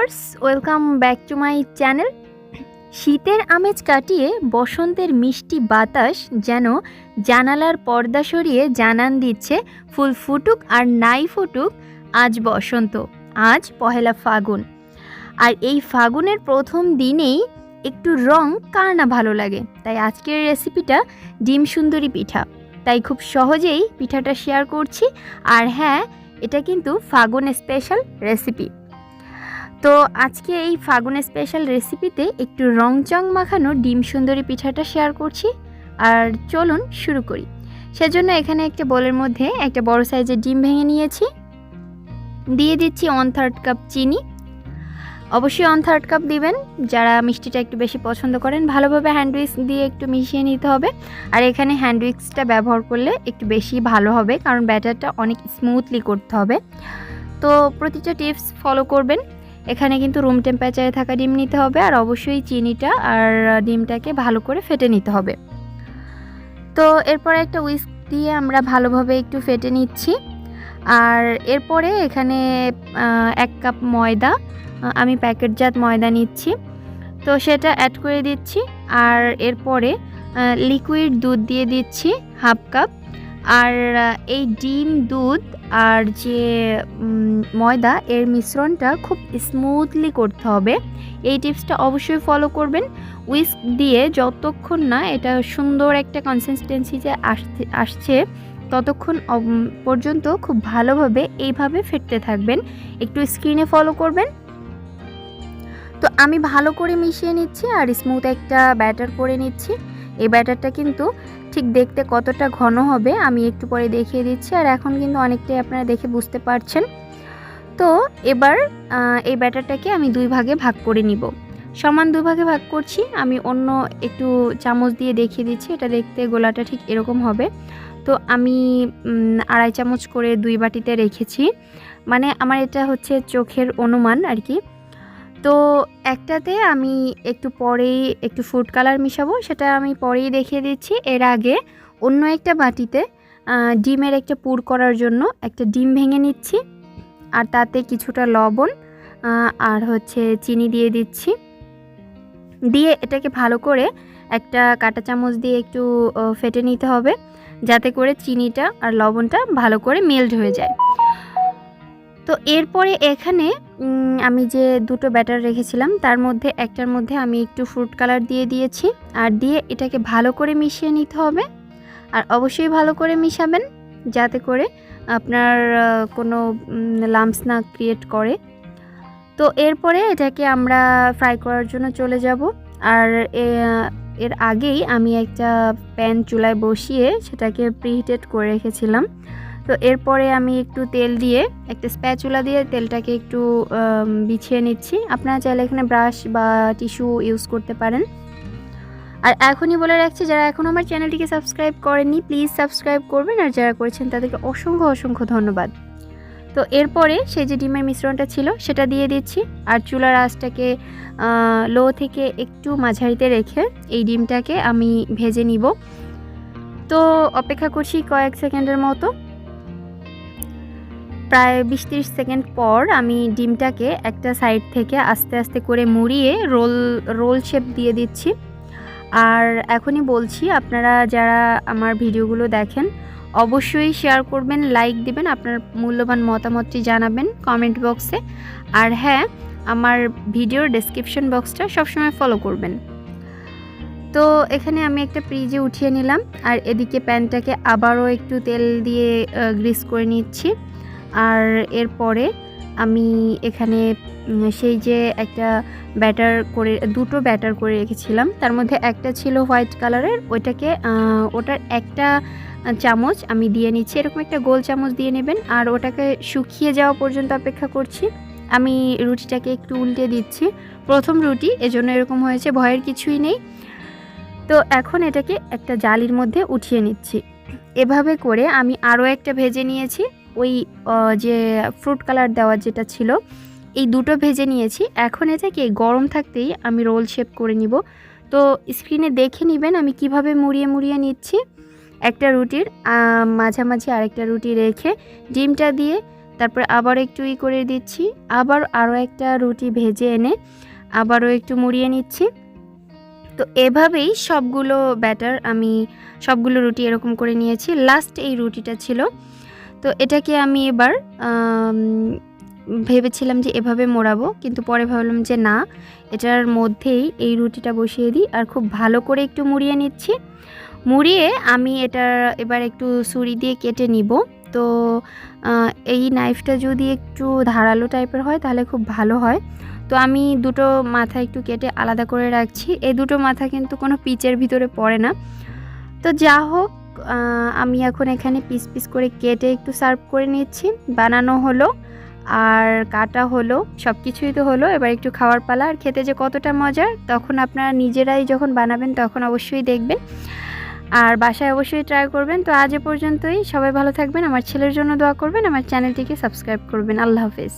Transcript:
Viewers, welcome back to my channel. শীতের আমেজ কাটিয়ে বসন্তের মিষ্টি বাতাস যেন জানালার পর্দা সরিয়ে জানান দিচ্ছে ফুল ফুটুক আর নাই ফুটুক, আজ বসন্ত, আজ পহেলা ফাগুন। আর এই ফাগুনের প্রথম দিনেই একটু রং কার না ভালো লাগে। তাই আজকের রেসিপিটা ডিম সুন্দরী পিঠা। তাই খুব সহজেই পিঠাটা শেয়ার করছি। আর হ্যাঁ, এটা কিন্তু ফাগুন স্পেশাল রেসিপি। তো আজকে এই ফাগুনের স্পেশাল রেসিপিতে একটু রংচং মাখানো ডিম সুন্দরী পিঠাটা শেয়ার করছি। আর চলুন শুরু করি। সেজন্য এখানে একটা বোলের মধ্যে একটা বড় সাইজের ডিম ভেঙে নিয়েছি। দিয়ে দিচ্ছি 1/3 কাপ চিনি। অবশ্যই 1/3 কাপ দিবেন যারা মিষ্টিটা একটু বেশি পছন্দ করেন। ভালোভাবে হ্যান্ড উইক্স দিয়ে একটু মিশিয়ে নিতে হবে। আর এখানে হ্যান্ড উইক্সটা ব্যবহার করলে একটু বেশি ভালো হবে, কারণ ব্যাটারটা অনেক স্মুথলি করতে হবে। তো প্রতিটা টিপস ফলো করবেন। এখানে কিন্তু রুম টেম্পারেচারে থাকা ডিম নিতে হবে, আর অবশ্যই চিনিটা আর ডিমটাকে ভালো করে ফেটে নিতে হবে। তো এরপরে একটা উইস্ক দিয়ে আমরা ভালোভাবে একটু ফেটে নিচ্ছি। আর এরপরে এখানে 1 কাপ ময়দা, আমি প্যাকেটজাত ময়দা নিচ্ছি, তো সেটা অ্যাড করে দিচ্ছি। আর এরপরে লিকুইড দুধ দিয়ে দিচ্ছি 1/2 কাপ। আর এই ডিম, দুধ আর যে ময়দা, এর মিশ্রণটা খুব স্মুথলি করতে হবে। এই টিপসটা অবশ্যই ফলো করবেন। উইস্ক দিয়ে যতক্ষণ না এটা সুন্দর একটা কনসিস্টেন্সিতে আসছে ততক্ষণ পর্যন্ত খুব ভালোভাবে এইভাবে ফেটতে থাকবেন। একটু স্ক্রিনে ফলো করবেন। তো আমি ভালো করে মিশিয়ে নিচ্ছি আর স্মুথ একটা ব্যাটার করে নিচ্ছি। এই ব্যাটারটা কিন্তু ঠিক দেখতে কতটা ঘন হবে আমি একটু পরে দেখিয়ে দিচ্ছি। আর এখন কিন্তু অনেকটাই আপনারা দেখে বুঝতে পারছেন। তো এবার এই ব্যাটারটাকে আমি 2 ভাগে ভাগ করে নিব। সমান 2 ভাগে ভাগ করছি। আমি অন্য একটু চামচ দিয়ে দেখিয়ে দিচ্ছি। এটা দেখতে গোলাটা ঠিক এরকম হবে। তো আমি 2.5 চামচ করে 2 বাটিতে রেখেছি। মানে আমার এটা হচ্ছে চোখের অনুমান আর কি। তো একটাতে আমি একটু পরেই একটু ফুড কালার মিশাবো, সেটা আমি পরেই দেখিয়ে দিচ্ছি। এর আগে অন্য একটা বাটিতে ডিমের একটা পুর করার জন্য একটা ডিম ভেঙে নিচ্ছি। আর তাতে কিছুটা লবণ আর হচ্ছে চিনি দিয়ে দিচ্ছি। দিয়ে এটাকে ভালো করে একটা কাঁটা চামচ দিয়ে একটু ফেটে নিতে হবে, যাতে করে চিনিটা আর লবণটা ভালো করে মেল্ট হয়ে যায়। তো এরপরে এখানে আমি যে 2টো ব্যাটার রেখেছিলাম তার মধ্যে একটার মধ্যে আমি একটু ফ্রুট কালার দিয়ে দিয়েছি। আর দিয়ে এটাকে ভালো করে মিশিয়ে নিতে হবে। আর অবশ্যই ভালো করে মিশাবেন, যাতে করে আপনার কোনো লাম্পস না ক্রিয়েট করে। তো এরপরে এটাকে আমরা ফ্রাই করার জন্য চলে যাব। আর এর আগেই আমি একটা প্যান চুলায় বসিয়ে সেটাকে প্রিহিটেড করে রেখেছিলাম। তো এরপরে আমি একটু তেল দিয়ে একটা স্প্যাচুলা দিয়ে তেলটাকে একটু বিছিয়ে নিচ্ছি। আপনারা চাইলে এখানে ব্রাশ বা টিস্যু ইউজ করতে পারেন। আর এখনই বলে রাখছি, যারা এখনও আমার চ্যানেলটিকে সাবস্ক্রাইব করেননি প্লিজ সাবস্ক্রাইব করবেন, আর যারা করেছেন তাদেরকে অসংখ্য অসংখ্য ধন্যবাদ। তো এরপরে সেই যে ডিমের মিশ্রণটা ছিল সেটা দিয়ে দিচ্ছি। আর চুলার আঁচটাকে লো থেকে একটু মাঝারিতে রেখে এই ডিমটাকে আমি ভেজে নিব। তো অপেক্ষা করছি কয়েক সেকেন্ডের মতো। প্রায় 20-30 সেকেন্ড পর আমি ডিমটাকে একটা সাইড থেকে আস্তে আস্তে করে মুড়িয়ে রোল শেপ দিয়ে দিচ্ছি। আর এখনই বলছি, আপনারা যারা আমার ভিডিওগুলো দেখেন অবশ্যই শেয়ার করবেন, লাইক দিবেন, আপনার মূল্যবান মতামতটি জানাবেন কমেন্ট বক্সে। আর হ্যাঁ, আমার ভিডিওর ডেসক্রিপশন বক্সটা সবসময় ফলো করবেন। তো এখানে আমি একটা ফ্রিজে উঠিয়ে নিলাম। আর এদিকে প্যানটাকে আবারও একটু তেল দিয়ে গ্রিস করে নিচ্ছি। আর এরপরে আমি এখানে সেই যে একটা ব্যাটার করে 2টো ব্যাটার করে রেখেছিলাম, তার মধ্যে একটা ছিল হোয়াইট কালারের, ওটার একটা চামচ আমি দিয়ে নিচ্ছি। এরকম একটা গোল চামচ দিয়ে নেবেন। আর ওটাকে শুকিয়ে যাওয়া পর্যন্ত অপেক্ষা করছি। আমি রুটিটাকে একটু উল্টে দিচ্ছি। প্রথম রুটি, এজন্য এরকম হয়েছে, ভয়ের কিছুই নেই। তো এখন এটাকে একটা জালির মধ্যে উঠিয়ে নিচ্ছি। এভাবে করে আমি আরও একটা ভেজে নিয়েছি। ওই যে ফ্রুট কালার দেওয়া যেটা ছিল, এই 2টো ভেজে নিয়েছি। এখন এটাকে গরম থাকতেই আমি রোল শেপ করে নিব। তো স্ক্রিনে দেখে নেবেন আমি কিভাবে মুড়িয়ে মুড়িয়ে নিচ্ছি। একটা রুটির মাঝামাঝি আরেকটা রুটি রেখে ডিমটা দিয়ে তারপরে আবার একটু করে দিচ্ছি, আবার আরও একটা রুটি ভেজে এনে আবারও একটু মুড়িয়ে নিচ্ছি। তো এভাবেই সবগুলো ব্যাটার আমি সবগুলো রুটি এরকম করে নিয়েছি। লাস্ট এই রুটিটা ছিল, তো এটাকে আমি এবার ভেবেছিলাম যে এভাবে মোড়াবো, কিন্তু পরে ভাবলাম যে না, এটার মধ্যেই এই রুটিটা বসিয়ে দিই আর খুব ভালো করে একটু মুড়িয়ে নিচ্ছি। মুড়িয়ে আমি এটা এবার একটু ছুরি দিয়ে কেটে নিব। তো এই নাইফটা যদি একটু ধারালো টাইপের হয় তাহলে খুব ভালো হয়। তো আমি দুটো মাথা একটু কেটে আলাদা করে রাখছি। এই দুটো মাথা কিন্তু কোনো পিচের ভিতরে পড়ে না। তো যা হোক, আমি এখন এখানে পিস পিস করে কেটে একটু সার্ভ করে নিচ্ছি। বানানো হলো আর কাটা হলো, সব কিছুই তো হলো। এবার একটু খাওয়ার পালা। আর খেতে যে কতটা মজার তখন আপনারা নিজেরাই যখন বানাবেন তখন অবশ্যই দেখবেন, আর বাসায় অবশ্যই ট্রাই করবেন। তো আজ এ পর্যন্তই, সবাই ভালো থাকবেন, আমার ছেলের জন্য দোয়া করবেন, আমার চ্যানেলটিকে সাবস্ক্রাইব করবেন। আল্লাহ হাফেজ।